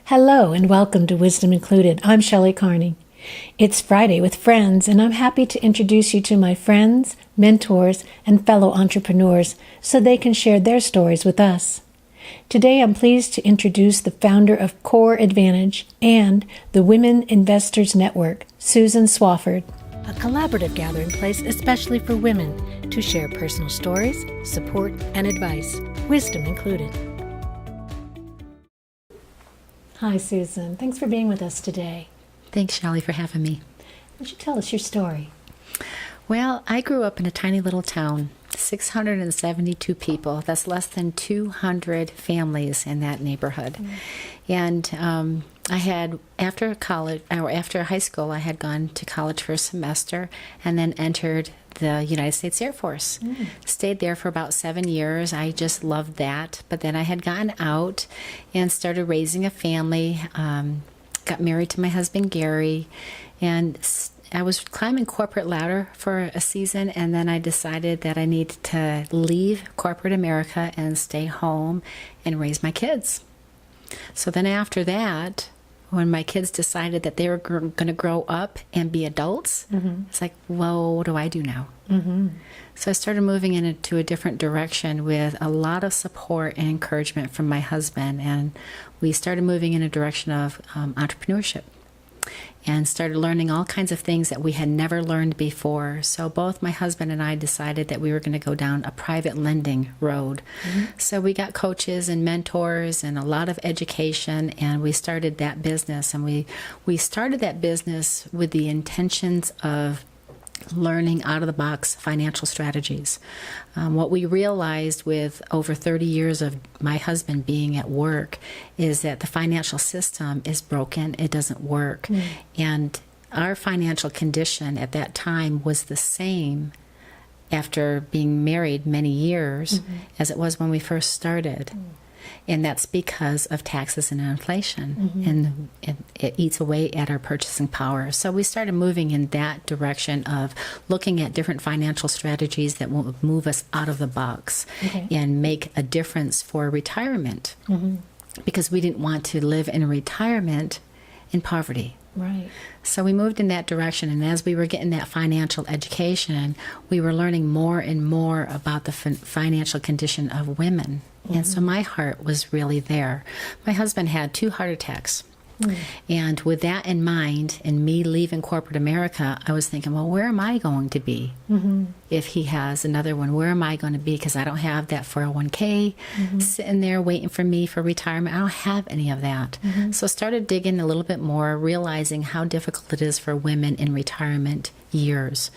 Hello and welcome to Wisdom Included. I'm Shelley Carney. It's Friday with Friends, and I'm happy to introduce you to my friends, mentors, and fellow entrepreneurs so they can share their stories with us. Today I'm pleased to introduce the founder of Core Advantage and the Women Investors Network, Susan Swafford, a collaborative gathering place especially for women to share personal stories, support, and advice, wisdom included. Hi, Susan. Thanks for being with us today. Thanks, Shelley, for having me. Would you tell us your story? Well, I grew up in a tiny little town, 672 people. That's less than 200 families in that neighborhood. And I had, after high school, I had gone to college for a semester and then entered the United States Air Force. Stayed there for about 7 years. I just loved that. But then I had gotten out and started raising a family, got married to my husband, Gary, and I was climbing corporate ladder for a season, and then I decided that I needed to leave corporate America and stay home and raise my kids. So then after that, when my kids decided that they were going to grow up and be adults, it's like, well, what do I do now? So I started moving into a different direction with a lot of support and encouragement from my husband, and we started moving in a direction of entrepreneurship and started learning all kinds of things that we had never learned before. So both my husband and I decided that we were going to go down a private lending road. So we got coaches and mentors and a lot of education, and we started that business. And we started that business with the intentions of learning out-of-the-box financial strategies. What we realized with over 30 years of my husband being at work is that the financial system is broken. It doesn't work. And our financial condition at that time was the same after being married many years as it was when we first started. And that's because of taxes and inflation, and it eats away at our purchasing power. So we started moving in that direction of looking at different financial strategies that will move us out of the box and make a difference for retirement, because we didn't want to live in retirement in poverty. Right. So we moved in that direction, and as we were getting that financial education, we were learning more and more about the financial condition of women. And so my heart was really there. My husband had 2 heart attacks. And with that in mind, and me leaving corporate America, I was thinking, well, where am I going to be if he has another one? Where am I going to be? Because I don't have that 401k sitting there waiting for me for retirement. I don't have any of that. So I started digging a little bit more, realizing how difficult it is for women in retirement years.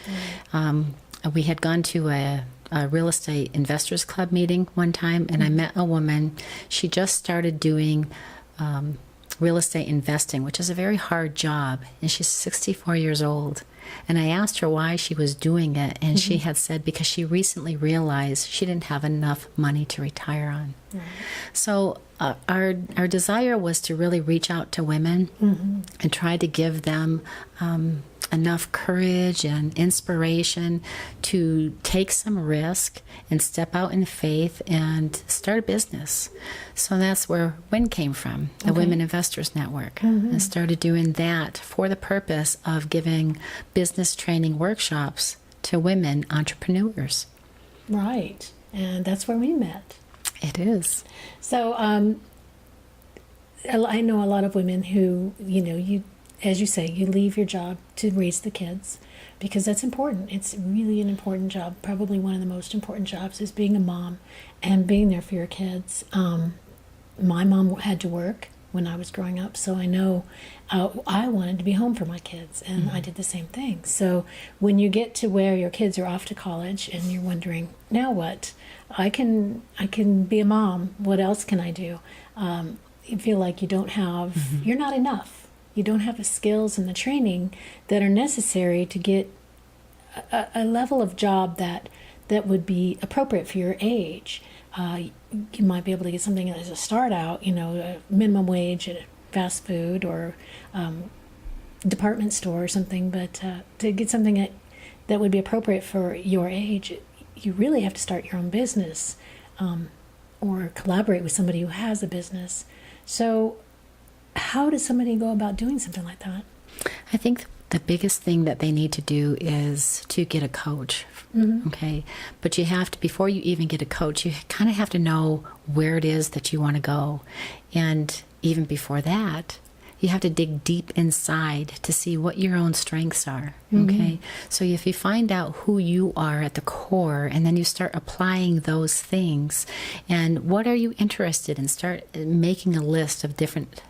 We had gone to a real estate investors club meeting one time, and I met a woman. She just started doing real estate investing, which is a very hard job, and she's 64 years old. And I asked her why she was doing it, and she had said because she recently realized she didn't have enough money to retire on. So our desire was to really reach out to women and try to give them enough courage and inspiration to take some risk and step out in faith and start a business. So that's where WIN came from, the Women Investors Network. And started doing that for the purpose of giving business training workshops to women entrepreneurs. Right. And that's where we met. It is. So I know a lot of women who, as you say, you leave your job to raise the kids because that's important. It's really an important job. Probably one of the most important jobs is being a mom and being there for your kids. My mom had to work when I was growing up, so I know I wanted to be home for my kids, and I did the same thing. So when you get to where your kids are off to college and you're wondering, now what? I can be a mom. What else can I do? You feel like you don't have, you're not enough. You don't have the skills and the training that are necessary to get a level of job that would be appropriate for your age. You might be able to get something as a start out, a minimum wage at fast food or department store or something, but to get something that would be appropriate for your age, you really have to start your own business or collaborate with somebody who has a business. So how does somebody go about doing something like that? I think the biggest thing that they need to do is to get a coach. Okay. But you have to, before you even get a coach, you kind of have to know where it is that you want to go. And even before that, you have to dig deep inside to see what your own strengths are. Okay. So if you find out who you are at the core, and then you start applying those things, and what are you interested in, start making a list of different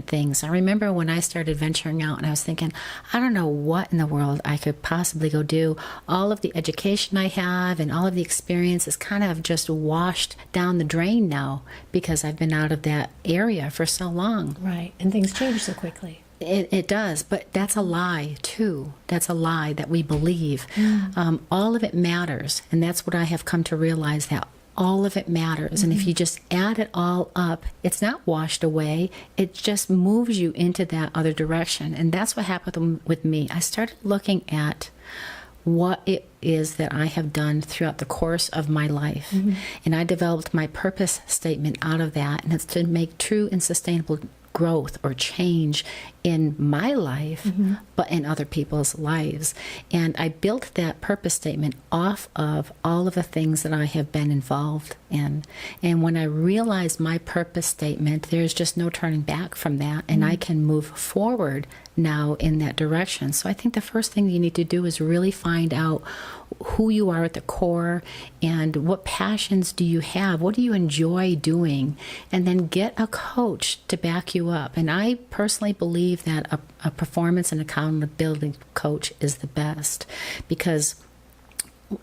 things. I remember when I started venturing out and I was thinking, I don't know what in the world I could possibly go do. All of the education I have and all of the experience is kind of just washed down the drain now because I've been out of that area for so long. Right, and things change so quickly. It does, but that's a lie too. That's a lie that we believe. All of it matters, and that's what I have come to realize, that all of it matters. And if you just add it all up, it's not washed away. It just moves you into that other direction. And that's what happened with me. I started looking at what it is that I have done throughout the course of my life. And I developed my purpose statement out of that. And it's to make true and sustainable growth or change in my life, but in other people's lives. And I built that purpose statement off of all of the things that I have been involved in. And when I realized my purpose statement, there's just no turning back from that, and I can move forward now in that direction. So I think the first thing you need to do is really find out who you are at the core and what passions do you have, what do you enjoy doing, and then get a coach to back you up. And I personally believe that a performance and accountability coach is the best, because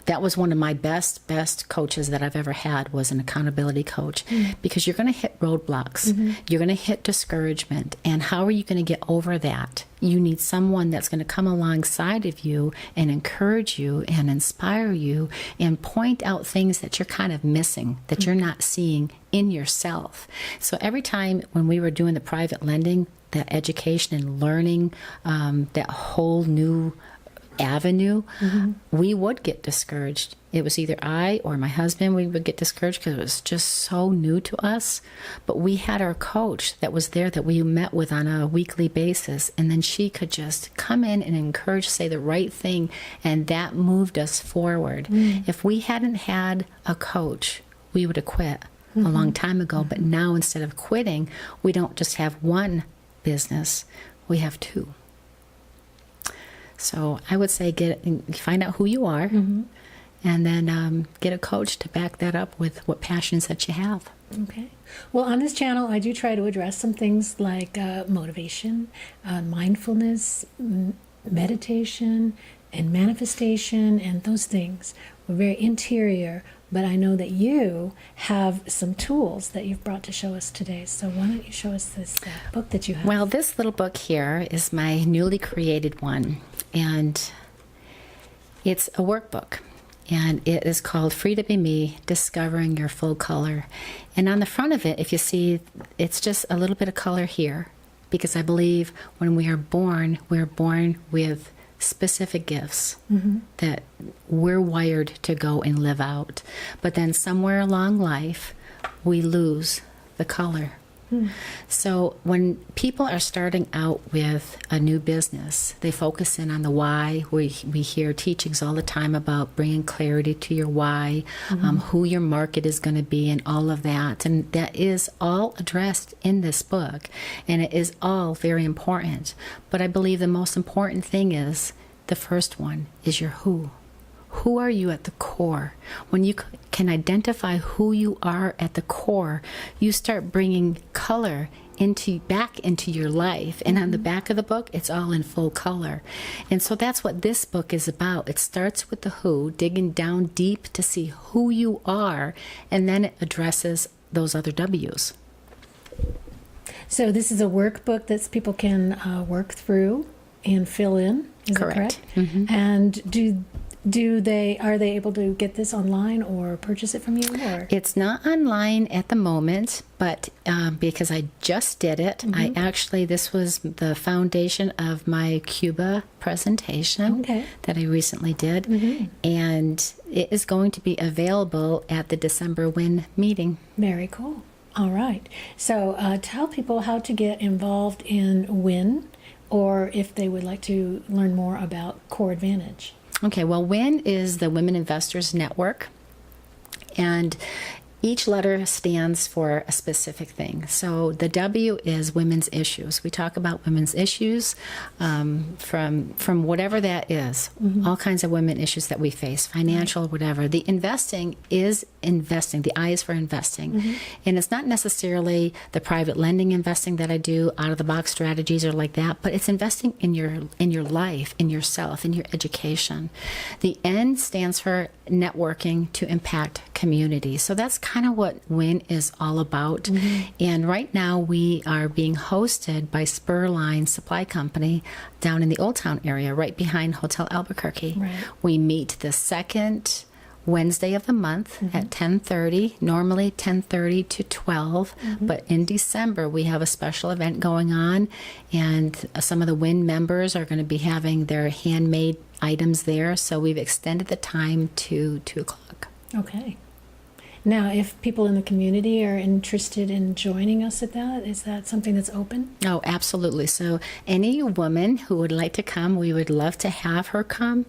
that was one of my best coaches that I've ever had, was an accountability coach. Because you're going to hit roadblocks, you're going to hit discouragement, and how are you going to get over that? You need someone that's going to come alongside of you and encourage you and inspire you and point out things that you're kind of missing, that you're not seeing in yourself. So every time when we were doing the private lending, that education and learning, that whole new avenue, we would get discouraged. It was either I or my husband, we would get discouraged because it was just so new to us. But we had our coach that was there that we met with on a weekly basis, and then she could just come in and encourage, say the right thing, and that moved us forward. If we hadn't had a coach, we would have quit a long time ago. But now, instead of quitting, we don't just have one business, we have two. So I would say find out who you are, and then get a coach to back that up with what passions that you have. Okay. Well, on this channel, I do try to address some things like motivation, mindfulness, meditation, and manifestation, and those things. We're very interior, but I know that you have some tools that you've brought to show us today. So why don't you show us this book that you have? Well, this little book here is my newly created one, and it's a workbook. And it is called Free to Be Me, Discovering Your Full Color. And on the front of it, if you see, it's just a little bit of color here, because I believe when we're born with specific gifts that we're wired to go and live out. But then somewhere along life, we lose the color. So when people are starting out with a new business, they focus in on the why. We hear teachings all the time about bringing clarity to your why, who your market is going to be, and all of that. And that is all addressed in this book, and it is all very important. But I believe the most important thing is, the first one is your who. Who are you at the core? When you can identify who you are at the core, you start bringing color back into your life. And on the back of the book, it's all in full color. And so that's what this book is about. It starts with the who, digging down deep to see who you are, and then it addresses those other W's. So this is a workbook that people can work through and fill in. Is Correct. that correct? And are they able to get this online or purchase it from you? Or? It's not online at the moment, but because I just did it, this was the foundation of my Cuba presentation that I recently did, and it is going to be available at the December WIN meeting. Very cool. All right. So tell people how to get involved in WIN, or if they would like to learn more about Core Advantage. Okay, well, WIN is the Women Investors Network, and each letter stands for a specific thing. So the W is women's issues. We talk about women's issues from whatever that is, all kinds of women issues that we face, financial, whatever. The investing is investing. The I is for investing. And it's not necessarily the private lending investing that I do, out of the box strategies or like that, but it's investing in your life, in yourself, in your education. The N stands for networking to impact community. So that's kind of what WIN is all about. And right now we are being hosted by Spurline Supply Company down in the Old Town area, right behind Hotel Albuquerque. Right. We meet the second Wednesday of the month at 10:30, normally 10:30 to 12, but in December we have a special event going on, and some of the WIN members are going to be having their handmade items there, so we've extended the time to 2 o'clock. Okay. Now, if people in the community are interested in joining us at that, is that something that's open? Oh, absolutely. So any woman who would like to come, we would love to have her come.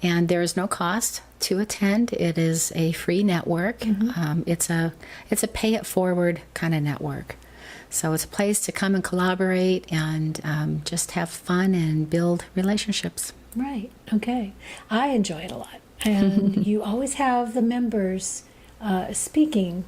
And there is no cost to attend. It is a free network. It's a pay it forward kind of network. So it's a place to come and collaborate and just have fun and build relationships. Right. Okay. I enjoy it a lot. And you always have the members speaking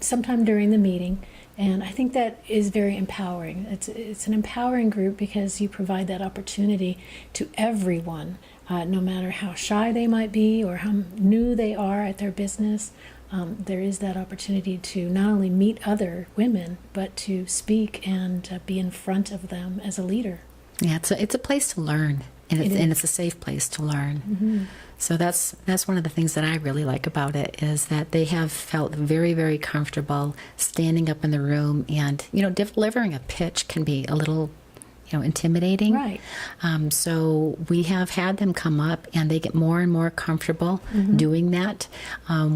sometime during the meeting, and I think that is very empowering. It's an empowering group because you provide that opportunity to everyone, no matter how shy they might be or how new they are at their business. There is that opportunity to not only meet other women, but to speak and be in front of them as a leader. Yeah, it's a place to learn, and it's a safe place to learn. So that's one of the things that I really like about it, is that they have felt very, very comfortable standing up in the room, and delivering a pitch can be a little intimidating. Right. So we have had them come up, and they get more and more comfortable doing that.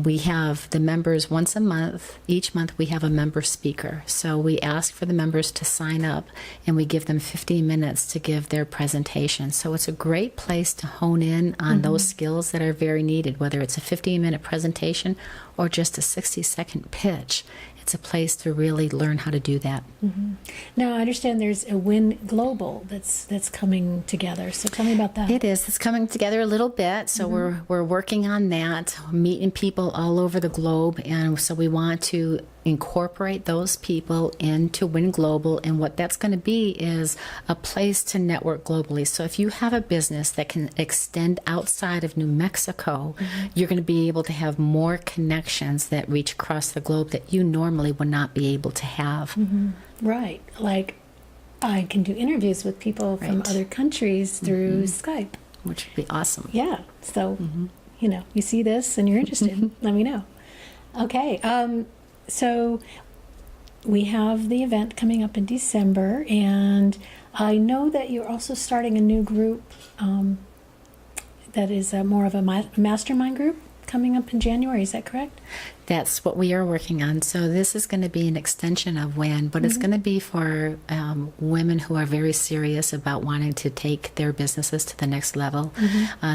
We have the members once a month. Each month we have a member speaker. So we ask for the members to sign up, and we give them 15 minutes to give their presentation. So it's a great place to hone in on those skills that are very needed, whether it's a 15-minute presentation or just a 60-second pitch. It's a place to really learn how to do that. Now, I understand there's a WIN Global that's coming together. So tell me about that. It is. It's coming together a little bit. So we're working on that, meeting people all over the globe, and so we want to incorporate those people into WIN Global, and what that's going to be is a place to network globally. So if you have a business that can extend outside of New Mexico, you're going to be able to have more connections that reach across the globe that you normally would not be able to have. Right. Like I can do interviews with people from other countries through Skype. Which would be awesome. Yeah. So, you see this and you're interested, let me know. Okay. So we have the event coming up in December, and I know that you're also starting a new group that is more of a mastermind group coming up in January. Is that correct? That's what we are working on. So this is going to be an extension of WIN, but it's going to be for women who are very serious about wanting to take their businesses to the next level.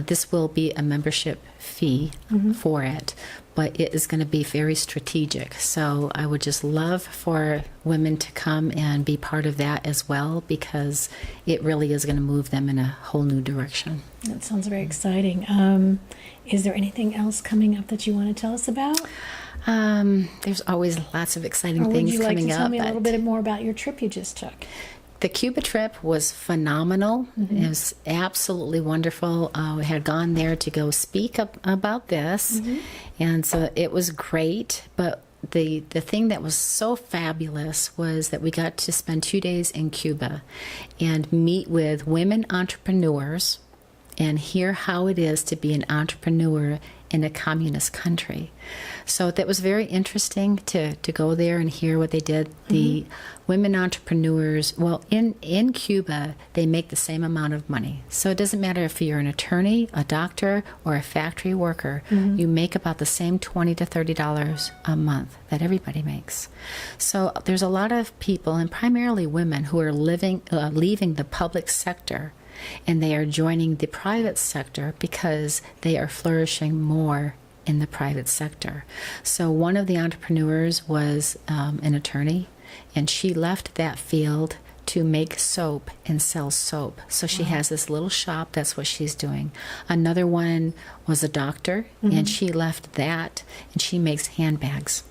This will be a membership fee for it, but it is going to be very strategic. So I would just love for women to come and be part of that as well, because it really is going to move them in a whole new direction. That sounds very exciting. Is there anything else coming up that you want to tell us about? There's always lots of exciting things coming up. Would you like to tell me a little bit more about your trip you just took? The Cuba trip was phenomenal. It was absolutely wonderful. We had gone there to go speak about this, and so it was great. But the thing that was so fabulous was that we got to spend 2 days in Cuba and meet with women entrepreneurs and hear how it is to be an entrepreneur in a communist country. So that was very interesting to go there and hear what they did. The women entrepreneurs, well, in Cuba, they make the same amount of money. So it doesn't matter if you're an attorney, a doctor, or a factory worker, you make about the same $20 to $30 a month that everybody makes. So there's a lot of people, and primarily women, who are leaving the public sector, and they are joining the private sector because they are flourishing more in the private sector. So one of the entrepreneurs was an attorney, and she left that field to make soap and sell soap. So she has this little shop. That's what she's doing. Another one was a doctor, and she left that, and she makes handbags.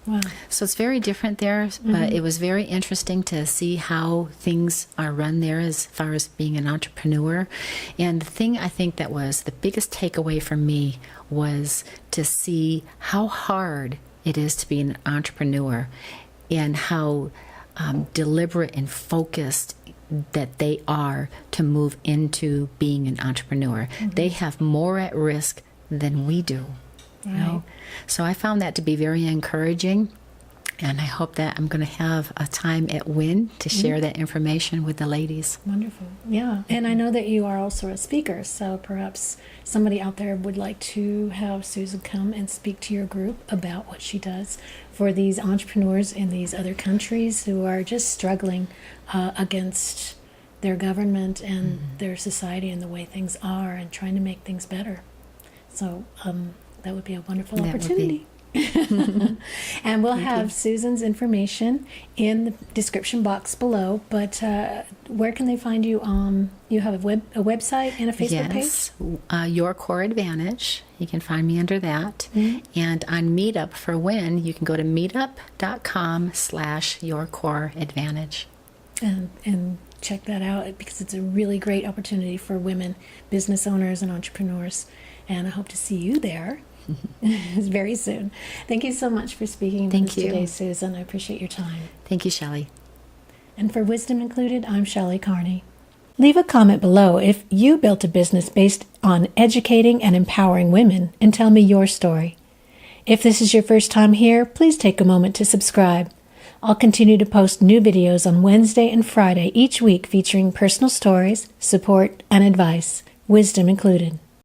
Wow. So it's very different there, but it was very interesting to see how things are run there as far as being an entrepreneur. And the thing I think that was the biggest takeaway for me was to see how hard it is to be an entrepreneur, and how deliberate and focused that they are to move into being an entrepreneur. They have more at risk than we do. You know? So I found that to be very encouraging, and I hope that I'm going to have a time at WIN to share that information with the ladies. Wonderful. Yeah. And I know that you are also a speaker, so perhaps somebody out there would like to have Susan come and speak to your group about what she does for these entrepreneurs in these other countries who are just struggling against their government and their society and the way things are, and trying to make things better. So that would be a wonderful opportunity. And we'll have Susan's information in the description box below. But where can they find you? You have a website and a Facebook page? Yes, Your Core Advantage. You can find me under that. And on Meetup for WIN, you can go to meetup.com/YourCoreAdvantage. And check that out, because it's a really great opportunity for women business owners and entrepreneurs. And I hope to see you there very soon. Thank you so much for speaking with us today, Susan. I appreciate your time. Thank you, Shelley. And for Wisdom Included, I'm Shelley Carney. Leave a comment below if you built a business based on educating and empowering women, and tell me your story. If this is your first time here, please take a moment to subscribe. I'll continue to post new videos on Wednesday and Friday each week, featuring personal stories, support, and advice, wisdom included.